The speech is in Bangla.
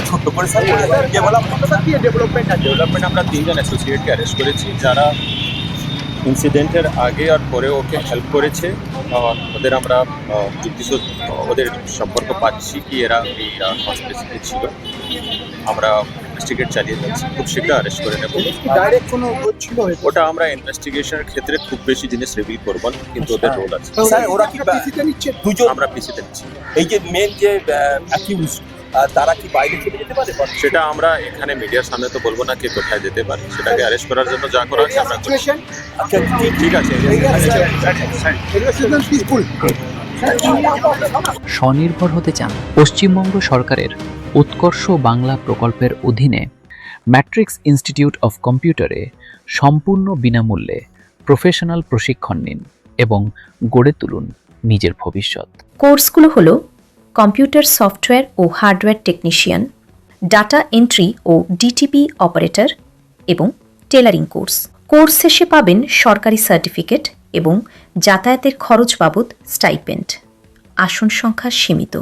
ছোট্ট করে স্যার ডেভেলপমেন্ট আমরা তিনজন অ্যাসোসিয়েটকে অ্যারেস্ট করেছি, যারা ইনসিডেন্টের আগে আর পরে ওকে হেল্প করেছে। ওদের আমরা ওদের সম্পর্ক পাচ্ছি কি এরা এই কনস্পিরেসিতে ছিল। আমরা ইনভেস্টিগেট চালিয়ে যাচ্ছি, খুব শীঘ্র অ্যারেস্ট করে নেব। ডাইরেক্ট কোনো ছিল ওটা আমরা ইনভেস্টিগেশনের ক্ষেত্রে খুব বেশি জিনিস রিভিল করব না, কিন্তু ওদের রোল আছে। স্যার ওরা কি পিসিতে নিচ্ছে দুজন আমরা পিসিতে নিচ্ছি। এই যে মেন যে অ্যাকিউজ তারা কি বাইরে চলে যেতে পারে সেটা আমরা এখানে মিডিয়ার সামনে তো বলবো না কে কোথায় যেতে পারে। সেটাকে অ্যারেস্ট করার জন্য যা করা হচ্ছে আমরা করছি। ঠিক আছে। স্বনির্ভর হতে চান? পশ্চিমবঙ্গ সরকারের উৎকর্ষ বাংলা প্রকল্পের অধীনে ম্যাট্রিক্স ইনস্টিটিউট অফ কম্পিউটারে সম্পূর্ণ বিনামূল্যে প্রফেশনাল প্রশিক্ষণ নিন এবং গড়ে তুলুন নিজের ভবিষ্যৎ। কোর্সগুলো হলো কম্পিউটার সফটওয়্যার ও হার্ডওয়্যার টেকনিশিয়ান, ডাটা এন্ট্রি ও ডিটিপি অপারেটর এবং টেলারিং কোর্স। কোর্স শেষে পাবেন সরকারি সার্টিফিকেট এবং যাতায়াতের খরচ বাবদ স্টাইপেন্ড। আসন সংখ্যা সীমিত।